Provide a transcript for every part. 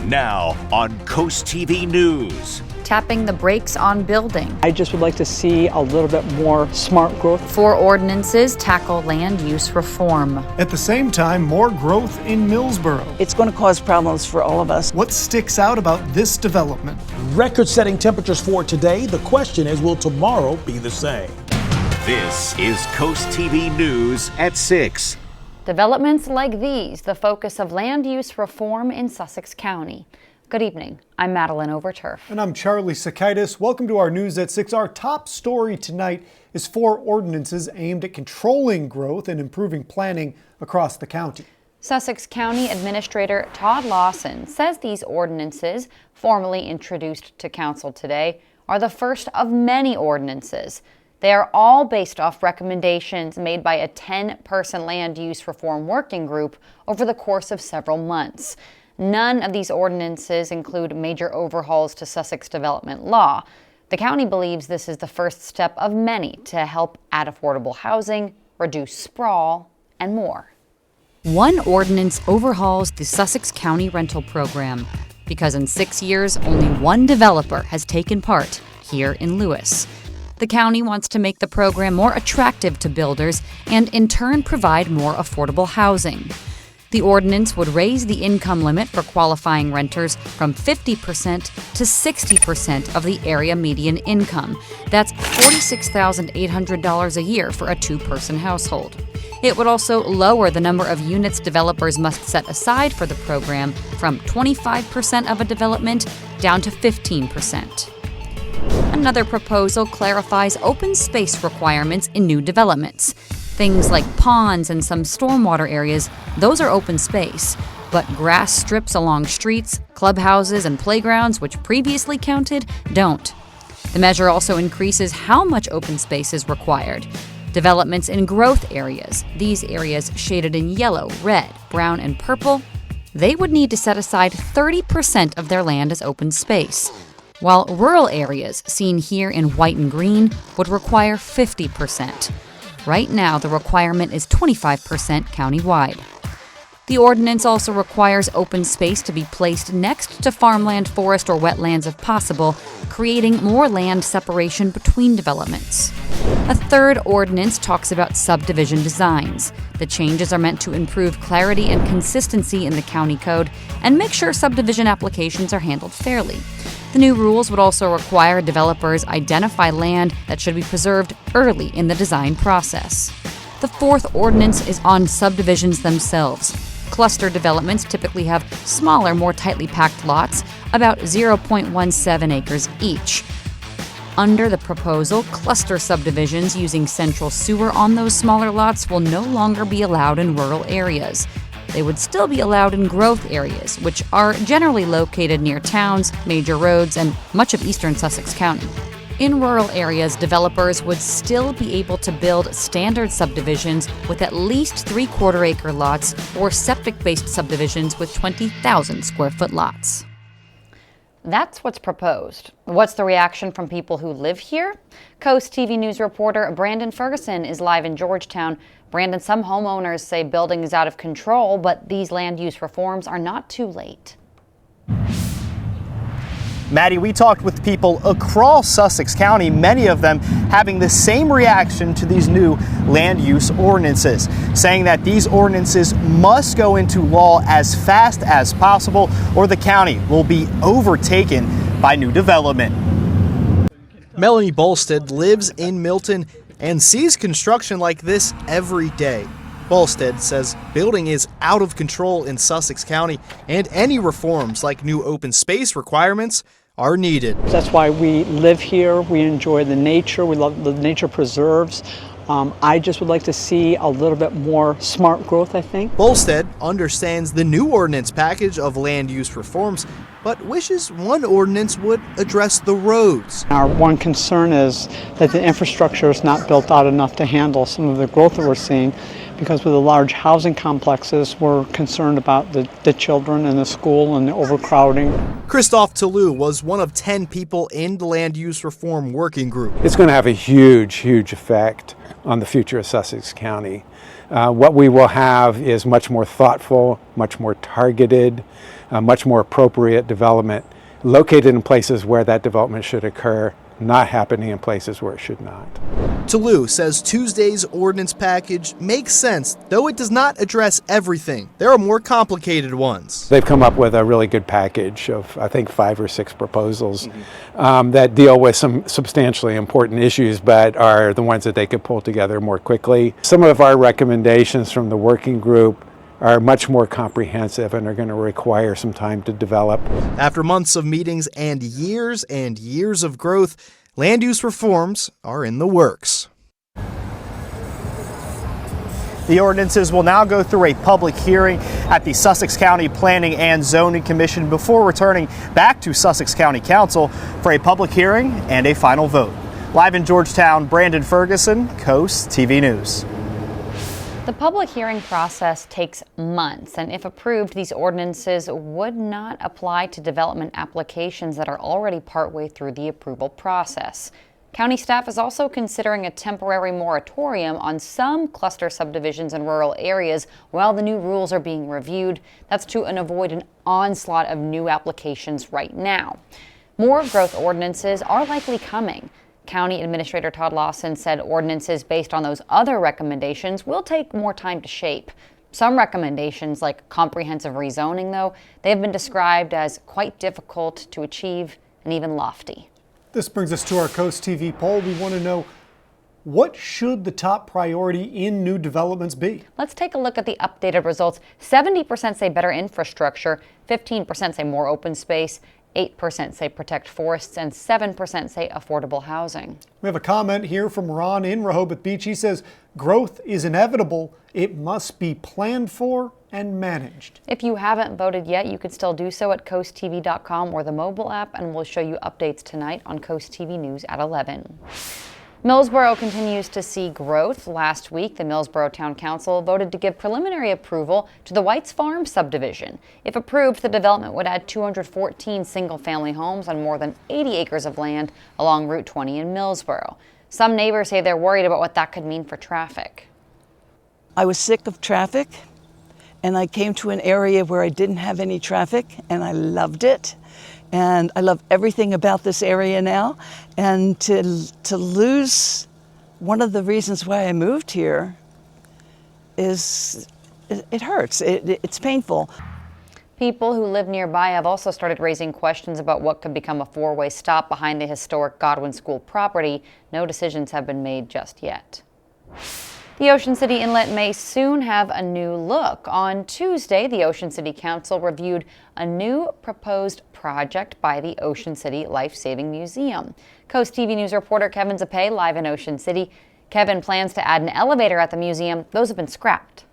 Now on CoastTV News. Tapping the brakes on building. I just would like to see a little bit more smart growth. 4 ordinances tackle land use reform. At the same time, more growth in Millsboro. It's going to cause problems for all of us. What sticks out about this development? Record-setting temperatures for today. The question is, will tomorrow be the same? This is CoastTV News at 6. Developments like these, the focus of land use reform in Sussex County. Good evening. I'm Madeline Overturf. And I'm Charlie Sakaitis. Welcome to our News at 6. Our top story tonight is 4 ordinances aimed at controlling growth and improving planning across the county. Sussex County Administrator Todd Lawson says these ordinances, formally introduced to council today, are the first of many ordinances. They are all based off recommendations made by a 10-person land use reform working group over the course of several months. None of these ordinances include major overhauls to Sussex development law. The county believes this is the first step of many to help add affordable housing, reduce sprawl, and more. One ordinance overhauls the Sussex County rental program because in 6 years, only one developer has taken part here in Lewis. The county wants to make the program more attractive to builders and in turn provide more affordable housing. The ordinance would raise the income limit for qualifying renters from 50% to 60% of the area median income. That's $46,800 a year for a 2-person household. It would also lower the number of units developers must set aside for the program from 25% of a development down to 15%. Another proposal clarifies open space requirements in new developments. Things like ponds and some stormwater areas, those are open space. But grass strips along streets, clubhouses, and playgrounds, which previously counted, don't. The measure also increases how much open space is required. Developments in growth areas, these areas shaded in yellow, red, brown, and purple, they would need to set aside 30% of their land as open space, while rural areas, seen here in white and green, would require 50%. Right now, the requirement is 25% countywide. The ordinance also requires open space to be placed next to farmland, forest, or wetlands if possible, creating more land separation between developments. A third ordinance talks about subdivision designs. The changes are meant to improve clarity and consistency in the county code and make sure subdivision applications are handled fairly. The new rules would also require developers identify land that should be preserved early in the design process. The fourth ordinance is on subdivisions themselves. Cluster developments typically have smaller, more tightly packed lots, about 0.17 acres each. Under the proposal, cluster subdivisions using central sewer on those smaller lots will no longer be allowed in rural areas. They would still be allowed in growth areas, which are generally located near towns, major roads, and much of eastern Sussex County. In rural areas, developers would still be able to build standard subdivisions with at least 3/4-acre lots or septic-based subdivisions with 20,000 square foot lots. That's what's proposed. What's the reaction from people who live here? Coast TV News reporter Brandon Ferguson is live in Georgetown. Brandon, some homeowners say building is out of control, but these land use reforms are not too late. Maddie, we talked with people across Sussex County, many of them having the same reaction to these new land use ordinances, saying that these ordinances must go into law as fast as possible or the county will be overtaken by new development. Melanie Bolstead lives in Milton and sees construction like this every day. Bolstead says building is out of control in Sussex County and any reforms like new open space requirements are needed. That's why we live here. We enjoy the nature. We love the nature preserves. I just would like to see a little bit more smart growth, I think. Bolstead understands the new ordinance package of land use reforms, but wishes one ordinance would address the roads. Our one concern is that the infrastructure is not built out enough to handle some of the growth that we're seeing, because with the large housing complexes, we're concerned about the children and the school and the overcrowding. Christoph Toulouse was one of 10 people in the land use reform working group. It's going to have a huge effect on the future of Sussex County. What we will have is much more thoughtful, much more targeted, much more appropriate development located in places where that development should occur, not happening in places where it should not. Toulouse says Tuesday's ordinance package makes sense, though it does not address everything. There are more complicated ones. They've come up with a really good package of, I think, 5 or 6 proposals that deal with some substantially important issues, but are the ones that they could pull together more quickly. Some of our recommendations from the working group are much more comprehensive and are going to require some time to develop. After months of meetings and years of growth, land use reforms are in the works. The ordinances will now go through a public hearing at the Sussex County Planning and Zoning Commission before returning back to Sussex County Council for a public hearing and a final vote. Live in Georgetown, Brandon Ferguson, Coast TV News. The public hearing process takes months, and if approved, these ordinances would not apply to development applications that are already partway through the approval process. County staff is also considering a temporary moratorium on some cluster subdivisions in rural areas while the new rules are being reviewed. That's to avoid an onslaught of new applications right now. More growth ordinances are likely coming. County Administrator Todd Lawson said ordinances based on those other recommendations will take more time to shape. Some recommendations, like comprehensive rezoning, though, they have been described as quite difficult to achieve and even lofty. This brings us to our Coast TV poll. We want to know, what should the top priority in new developments be? Let's take a look at the updated results. 70% say better infrastructure, 15% say more open space, 8% say protect forests, and 7% say affordable housing. We have a comment here from Ron in Rehoboth Beach. He says, growth is inevitable. It must be planned for and managed. If you haven't voted yet, you can still do so at coasttv.com or the mobile app, and we'll show you updates tonight on Coast TV News at 11. Millsboro continues to see growth. Last week, the Millsboro Town Council voted to give preliminary approval to the White's Farm subdivision. If approved, the development would add 214 single-family homes on more than 80 acres of land along Route 20 in Millsboro. Some neighbors say they're worried about what that could mean for traffic. I was sick of traffic, and I came to an area where I didn't have any traffic, and I loved it. And I love everything about this area now. And to lose one of the reasons why I moved here is, it hurts. It's painful. People who live nearby have also started raising questions about what could become a 4-way stop behind the historic Godwin School property. No decisions have been made just yet. The Ocean City Inlet may soon have a new look. On Tuesday, the Ocean City Council reviewed a new proposed project by the Ocean City Life-Saving Museum. Coast TV News reporter Kevin Zappé live in Ocean City. Kevin plans to add an elevator at the museum. Those have been scrapped.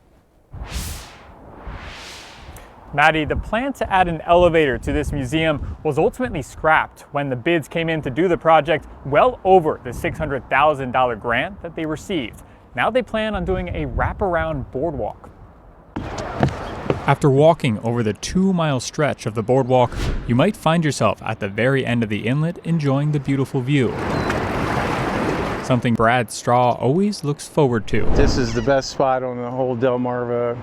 Maddie, the plan to add an elevator to this museum was ultimately scrapped when the bids came in to do the project well over the $600,000 grant that they received. Now they plan on doing a wraparound boardwalk. After walking over the 2-mile stretch of the boardwalk, you might find yourself at the very end of the inlet enjoying the beautiful view. Something Brad Straw always looks forward to. This is the best spot on the whole Delmarva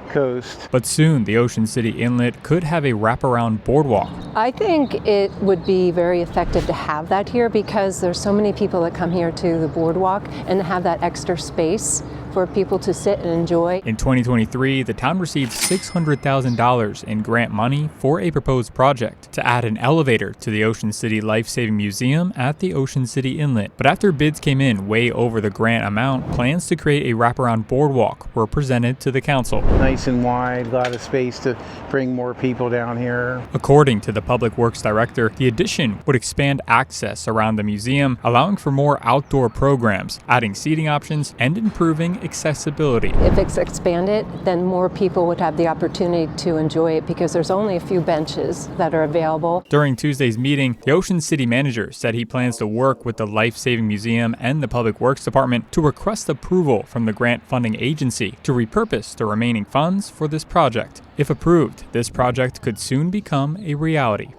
coast. But soon the Ocean City Inlet could have a wraparound boardwalk. I think it would be very effective to have that here because there's so many people that come here to the boardwalk and have that extra space for people to sit and enjoy. In 2023, the town received $600,000 in grant money for a proposed project to add an elevator to the Ocean City Life-Saving Museum at the Ocean City Inlet. But after bids came in way over the grant amount, plans to create a wraparound boardwalk were presented to the council. Nice and wide, a lot of space to bring more people down here. According to the Public Works Director, the addition would expand access around the museum, allowing for more outdoor programs, adding seating options, and improving accessibility. If it's expanded, then more people would have the opportunity to enjoy it because there's only a few benches that are available. During Tuesday's meeting, the Ocean City manager said he plans to work with the Life-Saving Museum and the Public Works Department to request approval from the grant funding agency to repurpose the remaining funds for this project. If approved, this project could soon become a reality.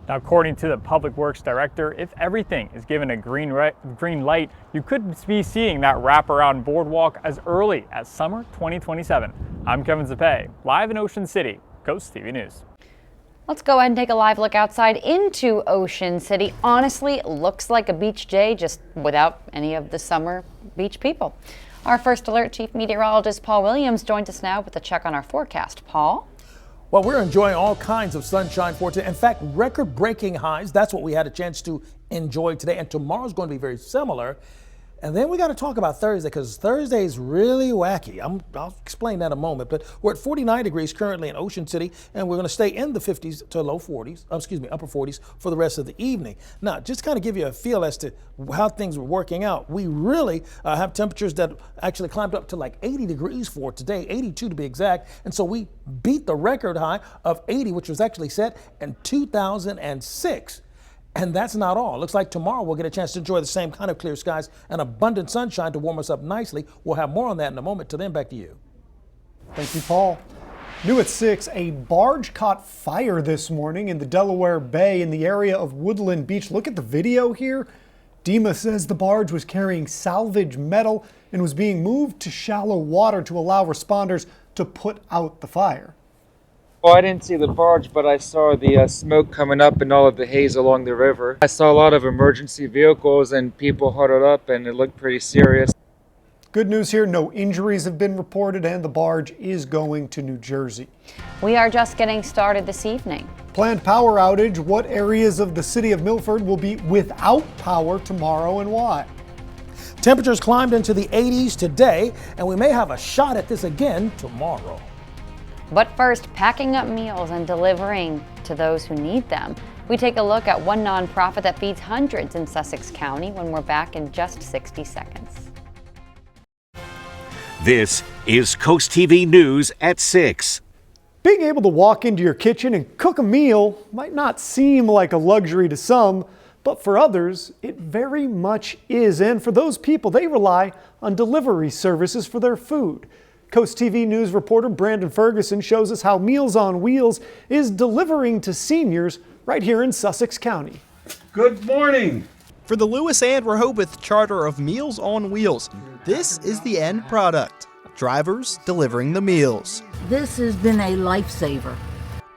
Now, according to the Public Works Director, if everything is given a green light, you could be seeing that wraparound boardwalk as early as summer 2027. I'm Kevin Zapay, live in Ocean City, Coast TV News. Let's go ahead and take a live look outside into Ocean City. Honestly, it looks like a beach day, just without any of the summer beach people. Our first alert chief meteorologist Paul Williams joins us now with a check on our forecast. Paul? Well, we're enjoying all kinds of sunshine for today. In fact, record-breaking highs. That's what we had a chance to enjoy today. And tomorrow's going to be very similar. And then we got to talk about Thursday, because Thursday is really wacky. I'll explain that in a moment. But we're at 49 degrees currently in Ocean City, and we're going to stay in the 50s to low 40s, upper 40s for the rest of the evening. Now, just kind of give you a feel as to how things were working out. We really have temperatures that actually climbed up to like 80 degrees for today, 82 to be exact. And so we beat the record high of 80, which was actually set in 2006. And that's not all. Looks like tomorrow we'll get a chance to enjoy the same kind of clear skies and abundant sunshine to warm us up nicely. We'll have more on that in a moment. Till then, back to you. Thank you, Paul. New at 6, a barge caught fire this morning in the Delaware Bay in the area of Woodland Beach. Look at the video here. DEMA says the barge was carrying salvage metal and was being moved to shallow water to allow responders to put out the fire. Well, I didn't see the barge, but I saw the smoke coming up and all of the haze along the river. I saw a lot of emergency vehicles and people huddled up, and it looked pretty serious. Good news here, no injuries have been reported, and the barge is going to New Jersey. We are just getting started this evening. Planned power outage. What areas of the city of Milford will be without power tomorrow and why? Temperatures climbed into the 80s today, and we may have a shot at this again tomorrow. But first, packing up meals and delivering to those who need them. We take a look at one nonprofit that feeds hundreds in Sussex County when we're back in just 60 seconds. This is Coast TV News at 6. Being able to walk into your kitchen and cook a meal might not seem like a luxury to some, but for others, it very much is. And for those people, they rely on delivery services for their food. Coast TV News reporter Brandon Ferguson shows us how Meals on Wheels is delivering to seniors right here in Sussex County. Good morning. For the Lewis and Rehoboth charter of Meals on Wheels, this is the end product. Drivers delivering the meals. This has been a lifesaver.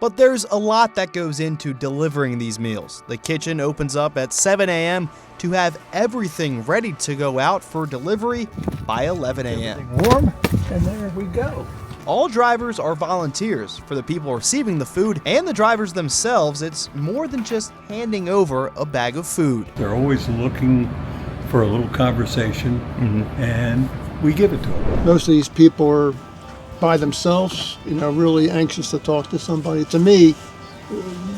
But there's a lot that goes into delivering these meals. The kitchen opens up at 7 a.m. to have everything ready to go out for delivery by 11 a.m. Warm, and there we go. All drivers are volunteers. For the people receiving the food and the drivers themselves, it's more than just handing over a bag of food. They're always looking for a little conversation, and we give it to them. Most of these people are by themselves, really anxious to talk to somebody. To me,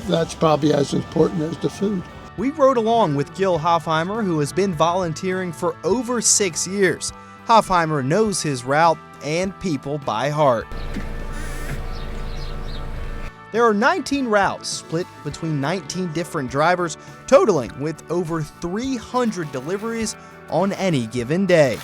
that's probably as important as the food. We rode along with Gil Hoffheimer, who has been volunteering for over 6 years. Hoffheimer knows his route and people by heart. There are 19 routes split between 19 different drivers, totaling with over 300 deliveries on any given day.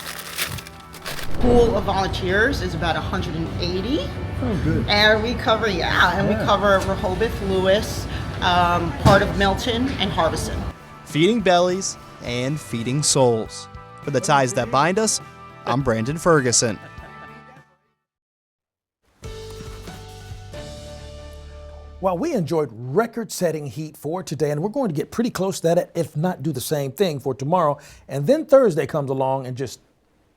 Pool of volunteers is about 180. Oh, good. And we cover, we cover Rehoboth, Lewis, part of Milton, and Harbison. Feeding bellies and feeding souls. For the ties that bind us, I'm Brandon Ferguson. Well, we enjoyed record-setting heat for today, and we're going to get pretty close to that, if not do the same thing for tomorrow. And then Thursday comes along and just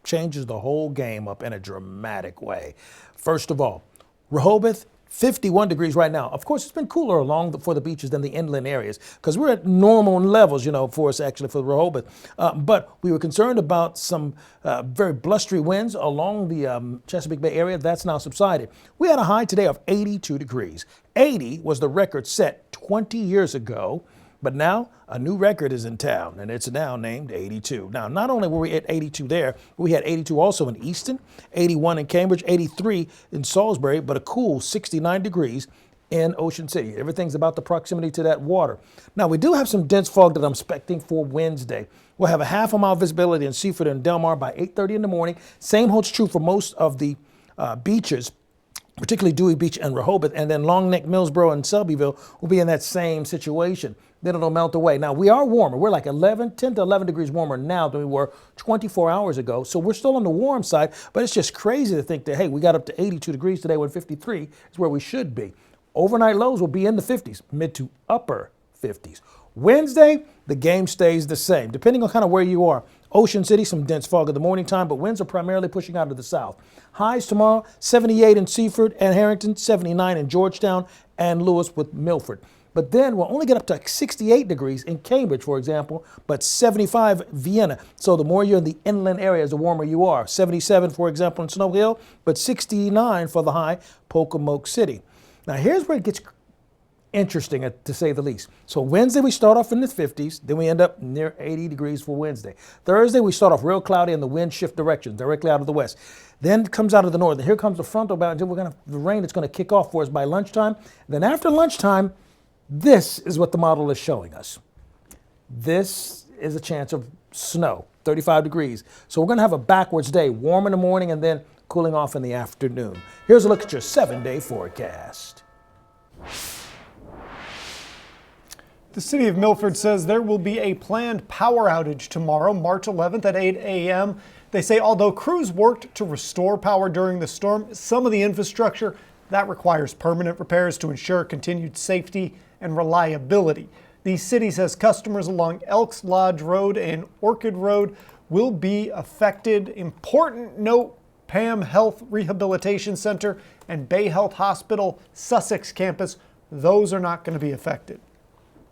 changes the whole game up in a dramatic way. First of all, Rehoboth, 51 degrees right now. Of course, it's been cooler for the beaches than the inland areas, because we're at normal levels, for us actually for Rehoboth. But we were concerned about some very blustery winds along the Chesapeake Bay area. That's now subsided. We had a high today of 82 degrees. 80 was the record set 20 years ago. But now a new record is in town, and it's now named 82. Now, not only were we at 82 there, we had 82 also in Easton, 81 in Cambridge, 83 in Salisbury, but a cool 69 degrees in Ocean City. Everything's about the proximity to that water. Now, we do have some dense fog that I'm expecting for Wednesday. We'll have a half-a-mile visibility in Seaford and Del Mar by 8:30 in the morning. Same holds true for most of the beaches particularly Dewey Beach and Rehoboth, and then Long Neck, Millsboro, and Selbyville will be in that same situation. Then it'll melt away. Now, we are warmer. We're like 10 to 11 degrees warmer now than we were 24 hours ago. So we're still on the warm side, but it's just crazy to think that, hey, we got up to 82 degrees today when 53 is where we should be. Overnight lows will be in the 50s, mid to upper 50s. Wednesday, the game stays the same, depending on kind of where you are. Ocean City, some dense fog in the morning time, but winds are primarily pushing out of the south. Highs tomorrow, 78 in Seaford and Harrington, 79 in Georgetown and Lewis with Milford. But then we'll only get up to 68 degrees in Cambridge, for example, but 75 Vienna. So the more you're in the inland areas, the warmer you are. 77, for example, in Snow Hill, but 69 for the high, Pocomoke City. Now here's where it gets interesting, to say the least. So Wednesday we start off in the 50s, then we end up near 80 degrees for Wednesday. Thursday we start off real cloudy and the wind shift directions directly out of the west. Then it comes out of the north. And here comes the frontal boundary. The rain is going to kick off for us by lunchtime. Then after lunchtime, this is what the model is showing us. This is a chance of snow, 35 degrees. So we're going to have a backwards day, warm in the morning and then cooling off in the afternoon. Here's a look at your 7-day forecast. The city of Milford says there will be a planned power outage tomorrow, March 11th at 8 a.m. They say although crews worked to restore power during the storm, some of the infrastructure that requires permanent repairs to ensure continued safety and reliability. The city says customers along Elks Lodge Road and Orchid Road will be affected. Important note, Pam Health Rehabilitation Center and Bay Health Hospital Sussex campus, those are not going to be affected.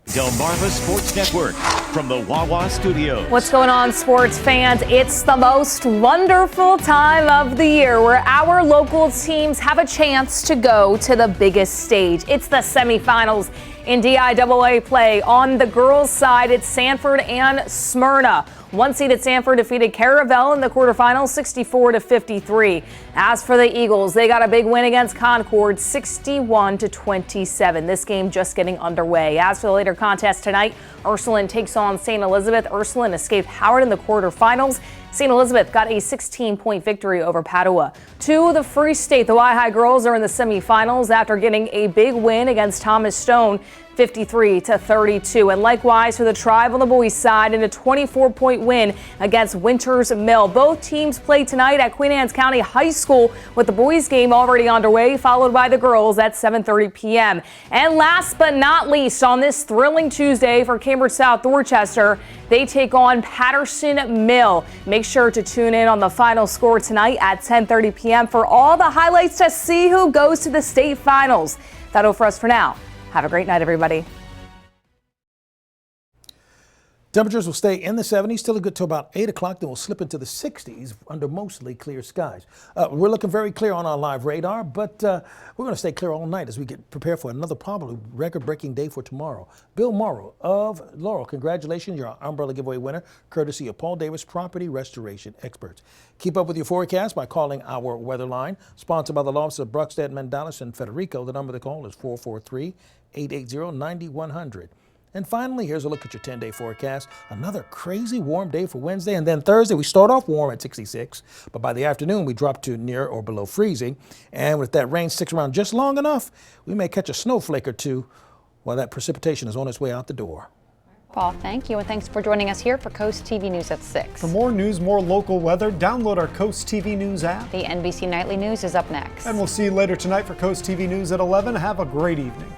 Delmarva Sports Network from the Wawa Studios. What's going on, sports fans? It's the most wonderful time of the year where our local teams have a chance to go to the biggest stage. It's the semifinals in DIAA play. On the girls' side, it's Sanford and Smyrna. One-seeded Sanford defeated Caravel in the quarterfinals 64-53. As for the Eagles, they got a big win against Concord 61-27. This game just getting underway. As for the later contest tonight, Ursuline takes on St. Elizabeth. Ursuline escaped Howard in the quarterfinals. St. Elizabeth got a 16-point victory over Padua. To the Free State, the Y-High girls are in the semifinals after getting a big win against Thomas Stone 53-32. And likewise for the Tribe on the boys' side in a 24-point win against Winters Mill. Both teams play tonight at Queen Anne's County High School with the boys' game already underway, followed by the girls at 7:30 p.m. And last but not least, on this thrilling Tuesday for Cambridge South Dorchester, they take on Patterson Mill. Make sure to tune in on the final score tonight at 10:30 p.m. for all the highlights to see who goes to the state finals. That'll for us for now. Have a great night, everybody. Temperatures will stay in the 70s till good till about 8 o'clock. Then we'll slip into the 60s under mostly clear skies. We're looking very clear on our live radar, but we're going to stay clear all night as we get prepared for another probably record-breaking day for tomorrow. Bill Morrow of Laurel, congratulations. You're our umbrella giveaway winner, courtesy of Paul Davis Property Restoration Experts. Keep up with your forecast by calling our weather line, sponsored by the law office of Bruckstead, Mandalis, and Federico. The number to call is 443-880-9100. And finally, here's a look at your 10-day forecast. Another crazy warm day for Wednesday. And then Thursday, we start off warm at 66. But by the afternoon, we drop to near or below freezing. And if that rain sticks around just long enough, we may catch a snowflake or two while that precipitation is on its way out the door. Paul, thank you. And thanks for joining us here for Coast TV News at 6. For more news, more local weather, download our Coast TV News app. The NBC Nightly News is up next. And we'll see you later tonight for Coast TV News at 11. Have a great evening.